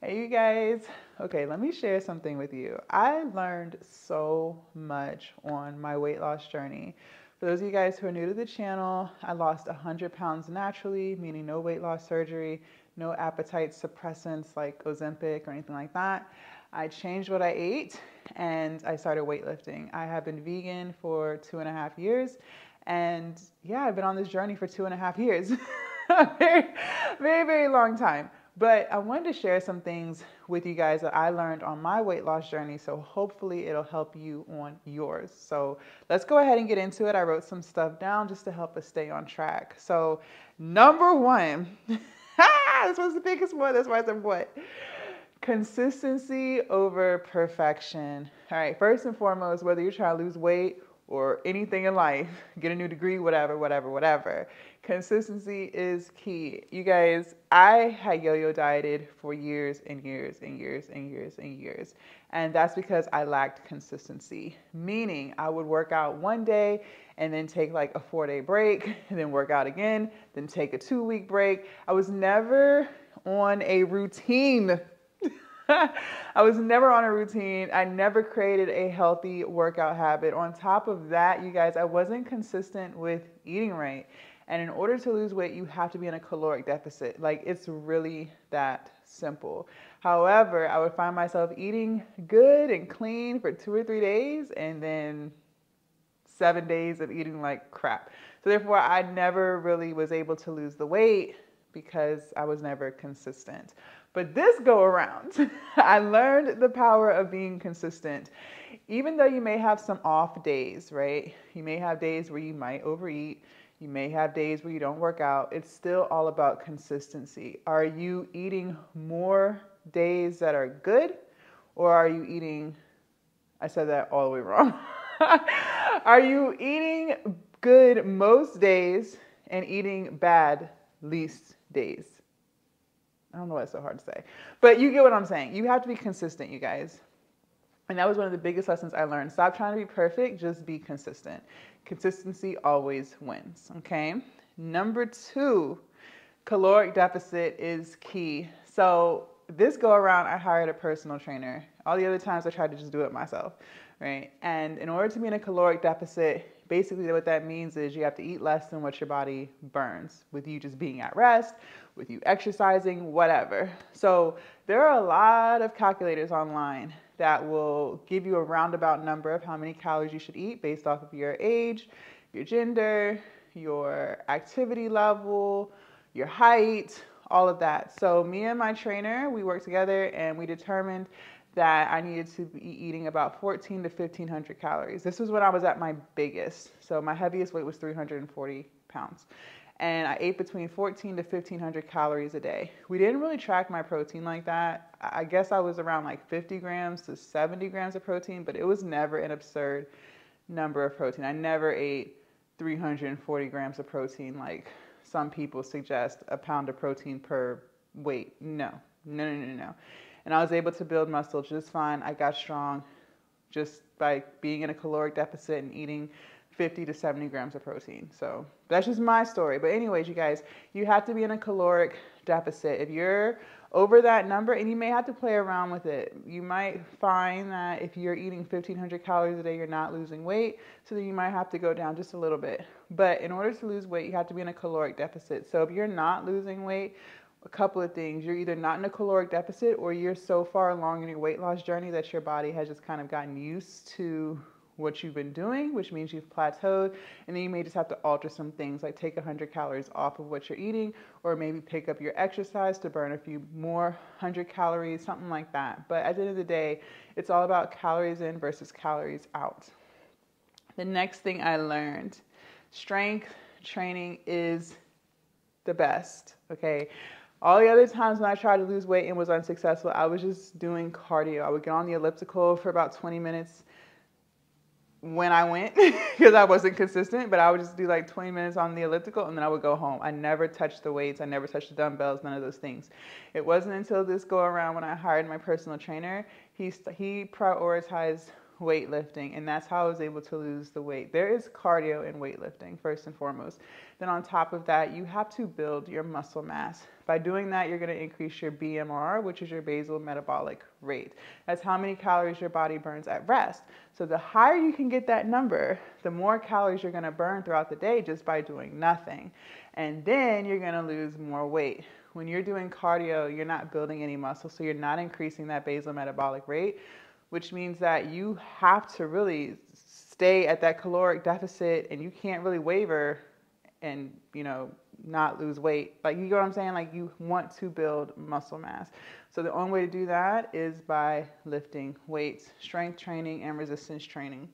Hey, you guys. Okay, let me share something with you. I learned so much on my weight loss journey. For those of you guys who are new to the channel, I lost 100 pounds naturally, meaning no weight loss surgery, no appetite suppressants like Ozempic or anything like that. I changed what I ate and I started weightlifting. I have been vegan for 2.5 years. And yeah, I've been on this journey for 2.5 years. very, very, very long time. But I wanted to share some things with you guys that I learned on my weight loss journey, so hopefully it'll help you on yours. So let's go ahead and get into it. I wrote some stuff down just to help us stay on track. So number one, this was the biggest one, that's why I said what? Consistency over perfection. All right, first and foremost, whether you're trying to lose weight or anything in life, get a new degree, whatever. Consistency is key. You guys, I had yo-yo dieted for years and years. And that's because I lacked consistency. Meaning I would work out one day and then take like a 4-day break and then work out again, then take a 2-week break. I was never on a routine. I was never on a routine. I never created a healthy workout habit. On top of that, you guys, I wasn't consistent with eating right. And in order to lose weight, you have to be in a caloric deficit. Like, it's really that simple. However, I would find myself eating good and clean for 2 or 3 days and then 7 days of eating like crap. So therefore, I never really was able to lose the weight because I was never consistent. But this go around, I learned the power of being consistent. Even though you may have some off days, right? You may have days where you might overeat. You may have days where you don't work out. It's still all about consistency. Are you eating more days that are good? Or are you eating, I said that all the way wrong. Are you eating good most days and eating bad least days? I don't know why it's so hard to say, but you get what I'm saying. You have to be consistent, you guys. And that was one of the biggest lessons I learned. Stop trying to be perfect, just be consistent. Consistency always wins, okay? Number 2, caloric deficit is key. So this go around, I hired a personal trainer. All the other times I tried to just do it myself, right? And in order to be in a caloric deficit, basically what that means is you have to eat less than what your body burns, with you just being at rest, with you exercising, whatever. So there are a lot of calculators online that will give you a roundabout number of how many calories you should eat based off of your age, your gender, your activity level, your height, all of that. So me and my trainer, we worked together and we determined that I needed to be eating about 1,400 to 1,500 calories. This was when I was at my biggest. So my heaviest weight was 340 pounds. And I ate between 1,400 to 1,500 calories a day. We didn't really track my protein like that. I guess I was around like 50 grams to 70 grams of protein, but it was never an absurd number of protein. I never ate 340 grams of protein like some people suggest, a pound of protein per weight. No. And I was able to build muscle just fine. I got strong just by being in a caloric deficit and eating 50 to 70 grams of protein. So that's just my story. But anyways, you guys, you have to be in a caloric deficit. If you're over that number, and you may have to play around with it, you might find that if you're eating 1,500 calories a day, you're not losing weight. So then you might have to go down just a little bit. But in order to lose weight, you have to be in a caloric deficit. So if you're not losing weight, a couple of things. You're either not in a caloric deficit or you're so far along in your weight loss journey that your body has just kind of gotten used to what you've been doing, which means you've plateaued, and then you may just have to alter some things, like take 100 calories off of what you're eating, or maybe pick up your exercise to burn a few more 100 calories, something like that. But at the end of the day, it's all about calories in versus calories out. The next thing I learned, strength training is the best, okay? All the other times when I tried to lose weight and was unsuccessful, I was just doing cardio. I would get on the elliptical for about 20 minutes when I went because I wasn't consistent, but I would just do like 20 minutes on the elliptical and then I would go home. I never touched the weights. I never touched the dumbbells, none of those things. It wasn't until this go around when I hired my personal trainer, he prioritized weightlifting, and that's how I was able to lose the weight. There is cardio in weightlifting, first and foremost. Then on top of that, you have to build your muscle mass By doing that, you're going to increase your BMR, which is your basal metabolic rate. That's how many calories your body burns at rest. So the higher you can get that number, the more calories you're going to burn throughout the day just by doing nothing. And then you're going to lose more weight. When you're doing cardio, you're not building any muscle, so you're not increasing that basal metabolic rate, which means that you have to really stay at that caloric deficit, and you can't really waver and, not lose weight. Like, you know what I'm saying? Like, you want to build muscle mass. So the only way to do that is by lifting weights, strength training, and resistance training.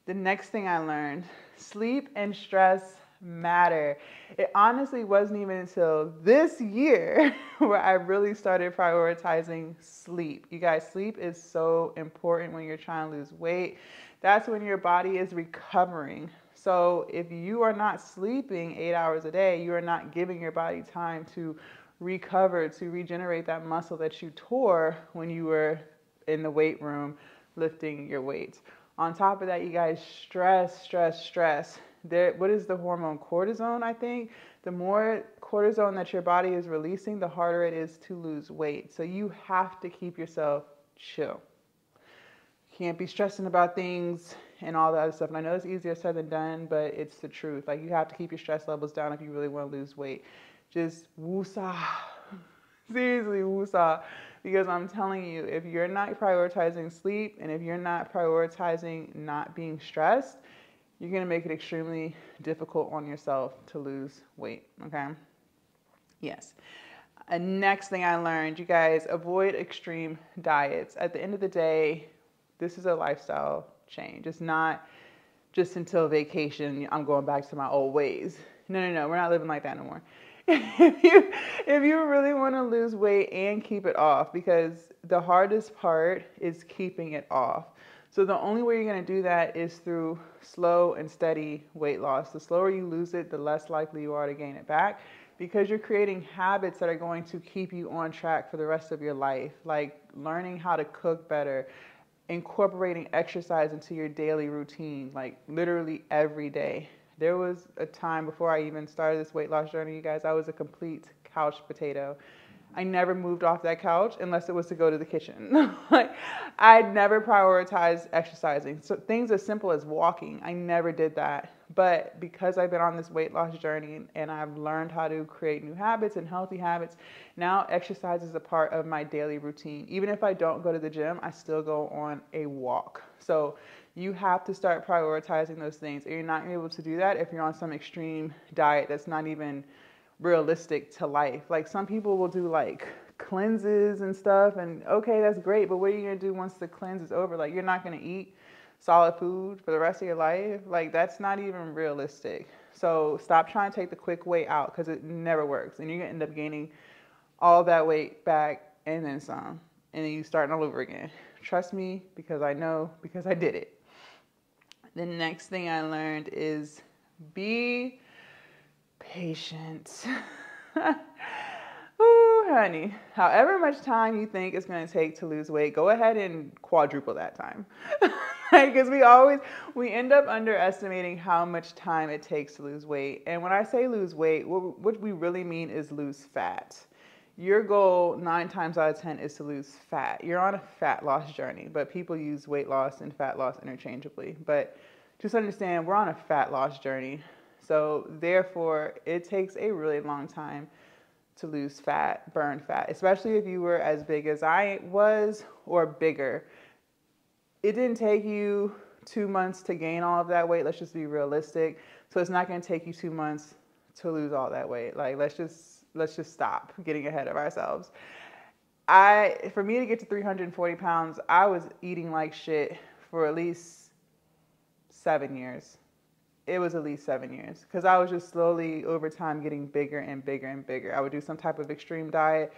The next thing I learned, sleep and stress matter. It honestly wasn't even until this year where I really started prioritizing sleep. You guys, sleep is so important when you're trying to lose weight. That's when your body is recovering. So if you are not sleeping 8 hours a day, you are not giving your body time to recover, to regenerate that muscle that you tore when you were in the weight room lifting your weights. On top of that, you guys, stress. What is the hormone? Cortisone, I think. The more cortisone that your body is releasing, the harder it is to lose weight. So you have to keep yourself chill. Can't be stressing about things and all that other stuff. And I know it's easier said than done, but it's the truth. Like, you have to keep your stress levels down if you really want to lose weight. Just woosah. Seriously, woosah. Because I'm telling you, if you're not prioritizing sleep and if you're not prioritizing not being stressed, you're going to make it extremely difficult on yourself to lose weight, okay? Yes. Next thing I learned, you guys, avoid extreme diets. At the end of the day, this is a lifestyle change. It's not just until vacation, I'm going back to my old ways. No, we're not living like that no more. If you really want to lose weight and keep it off, because the hardest part is keeping it off. So the only way you're going to do that is through slow and steady weight loss. The slower you lose it, the less likely you are to gain it back, because you're creating habits that are going to keep you on track for the rest of your life, like learning how to cook better, incorporating exercise into your daily routine, like literally every day. There was a time before I even started this weight loss journey, you guys, I was a complete couch potato. I never moved off that couch unless it was to go to the kitchen. Like, I never prioritized exercising. So things as simple as walking, I never did that. But because I've been on this weight loss journey and I've learned how to create new habits and healthy habits, now exercise is a part of my daily routine. Even if I don't go to the gym, I still go on a walk. So you have to start prioritizing those things. And you're not able to do that if you're on some extreme diet that's not even realistic to life. Like, some people will do like cleanses and stuff, and okay, that's great, but what are you gonna do once the cleanse is over? Like, you're not gonna eat solid food for the rest of your life. Like, that's not even realistic. So stop trying to take the quick way out, because it never works, and you're gonna end up gaining all that weight back and then some, and then you starting all over again. Trust me, because I know, because I did it. The next thing I learned is be patient. Ooh, honey. However much time you think it's going to take to lose weight, go ahead and quadruple that time. Because we end up underestimating how much time it takes to lose weight. And when I say lose weight, what we really mean is lose fat. Your goal 9 times out of 10 is to lose fat. You're on a fat loss journey, but people use weight loss and fat loss interchangeably. But just understand, we're on a fat loss journey. So therefore, it takes a really long time to lose fat, burn fat, especially if you were as big as I was or bigger. It didn't take you 2 months to gain all of that weight. Let's just be realistic. So it's not going to take you 2 months to lose all that weight. Like, let's just stop getting ahead of ourselves. For me to get to 340 pounds, I was eating like shit for at least 7 years. It was at least 7 years, because I was just slowly over time getting bigger and bigger and bigger. I would do some type of extreme diet,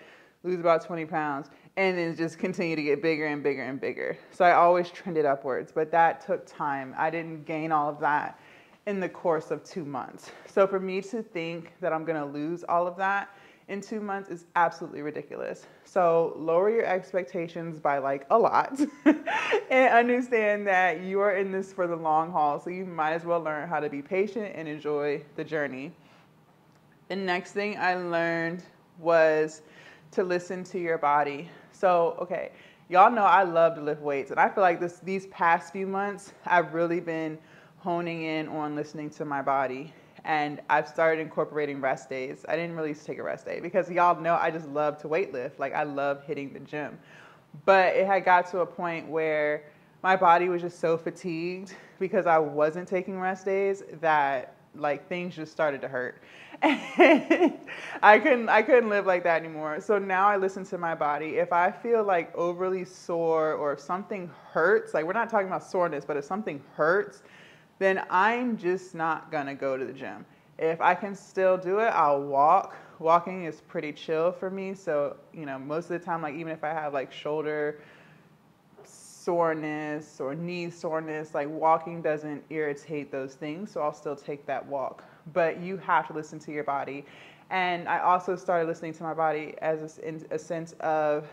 lose about 20 pounds, and then just continue to get bigger and bigger and bigger. So I always trended upwards, but that took time. I didn't gain all of that in the course of 2 months. So for me to think that I'm gonna lose all of that in 2 months is absolutely ridiculous. So lower your expectations by like a lot and understand that you are in this for the long haul. So you might as well learn how to be patient and enjoy the journey. The next thing I learned was to listen to your body. So, okay, y'all know I love to lift weights, and I feel like these past few months, I've really been honing in on listening to my body. And I've started incorporating rest days. I didn't really used to take a rest day because y'all know I just love to weightlift. Like, I love hitting the gym. But it had got to a point where my body was just so fatigued because I wasn't taking rest days that like things just started to hurt. And I couldn't live like that anymore. So now I listen to my body. If I feel like overly sore or if something hurts, like we're not talking about soreness, but if something hurts, then I'm just not gonna go to the gym. If I can still do it, I'll walk. Walking is pretty chill for me. So, you know, most of the time, like even if I have like shoulder soreness or knee soreness, like walking doesn't irritate those things. So I'll still take that walk. But you have to listen to your body. And I also started listening to my body as in a sense of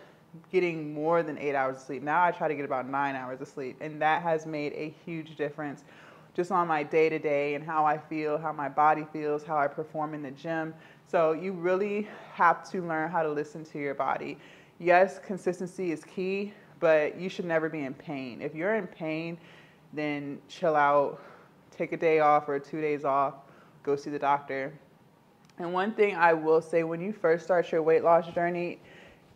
getting more than 8 hours of sleep. Now I try to get about 9 hours of sleep. And that has made a huge difference just on my day-to-day and how I feel, how my body feels, how I perform in the gym. So you really have to learn how to listen to your body. Yes, consistency is key, but you should never be in pain. If you're in pain, then chill out, take a day off or 2 days off, go see the doctor. And one thing I will say, when you first start your weight loss journey,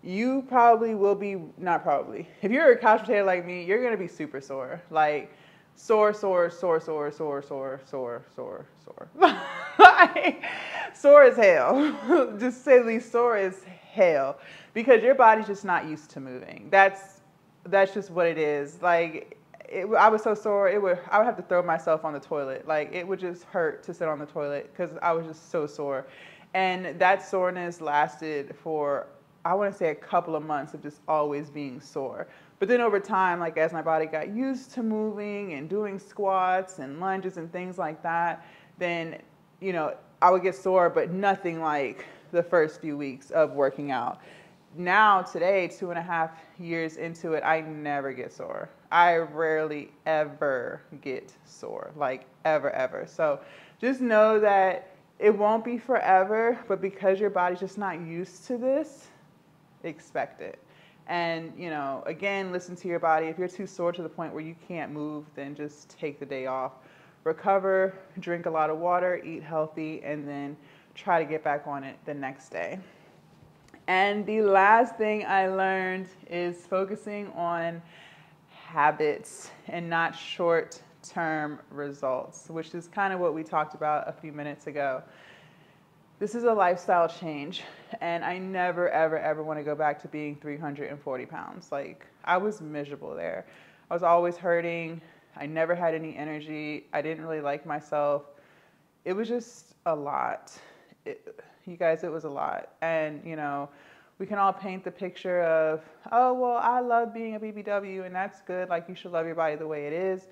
you probably will be, not probably, if you're a couch potato like me, you're gonna be super sore. Like, sore. Like, sore as hell. Just say the least, sore as hell. Because your body's just not used to moving. That's just what it is. Like, I was so sore, I would have to throw myself on the toilet. Like, it would just hurt to sit on the toilet because I was just so sore. And that soreness lasted for, I want to say, a couple of months of just always being sore. But then over time, like as my body got used to moving and doing squats and lunges and things like that, then, you know, I would get sore, but nothing like the first few weeks of working out. Now, today, 2.5 years into it, I never get sore. I rarely ever get sore, like ever. So just know that it won't be forever, but because your body's just not used to this, expect it. And, you know, again, listen to your body. If you're too sore to the point where you can't move, then just take the day off. Recover, drink a lot of water, eat healthy, and then try to get back on it the next day. And the last thing I learned is focusing on habits and not short-term results, which is kind of what we talked about a few minutes ago. This is a lifestyle change, and I never, ever want to go back to being 340 pounds. Like, I was miserable there. I was always hurting. I never had any energy. I didn't really like myself. It was just a lot. You guys, it was a lot. And, you know, we can all paint the picture of, oh, well, I love being a BBW, and that's good. Like, you should love your body the way it is.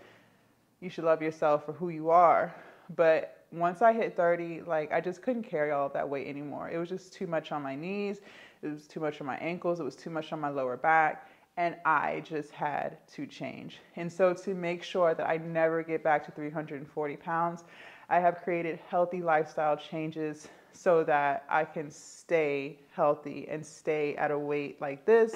You should love yourself for who you are. But once I hit 30, like, I just couldn't carry all of that weight anymore. It was just too much on my knees. It was too much on my ankles. It was too much on my lower back. And I just had to change. And so to make sure that I never get back to 340 pounds, I have created healthy lifestyle changes so that I can stay healthy and stay at a weight like this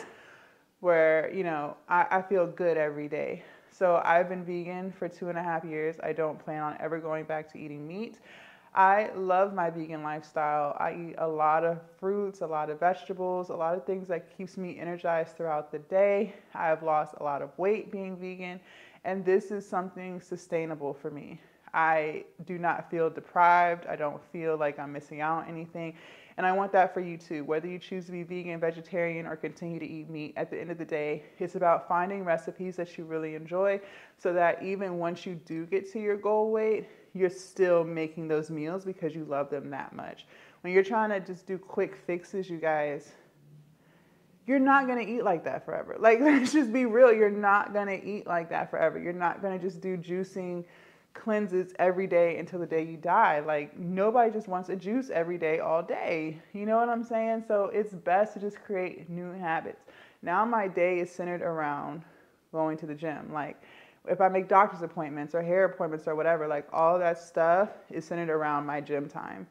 where, you know, I feel good every day. So I've been vegan for 2.5 years. I don't plan on ever going back to eating meat. I love my vegan lifestyle. I eat a lot of fruits, a lot of vegetables, a lot of things that keeps me energized throughout the day. I have lost a lot of weight being vegan, and this is something sustainable for me. I do not feel deprived. I don't feel like I'm missing out on anything. And I want that for you too. Whether you choose to be vegan, vegetarian, or continue to eat meat, at the end of the day, it's about finding recipes that you really enjoy so that even once you do get to your goal weight, you're still making those meals because you love them that much. When you're trying to just do quick fixes, you guys, you're not going to eat like that forever. Like, let's just be real. You're not going to eat like that forever. You're not going to just do juicing cleanses every day until the day you die. Like, nobody just wants a juice every day, all day. You know what I'm saying? So it's best to just create new habits. Now my day is centered around going to the gym. Like, if I make doctor's appointments or hair appointments or whatever, like all that stuff is centered around my gym time.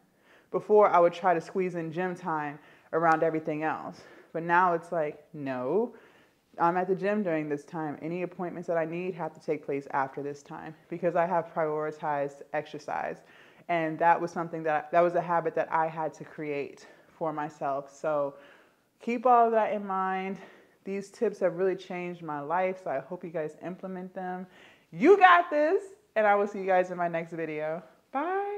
Before, I would try to squeeze in gym time around everything else. But now it's like, no, I'm at the gym during this time. Any appointments that I need have to take place after this time because I have prioritized exercise. And that was something that was a habit that I had to create for myself. So keep all of that in mind. These tips have really changed my life, so I hope you guys implement them. You got this, and I will see you guys in my next video. Bye.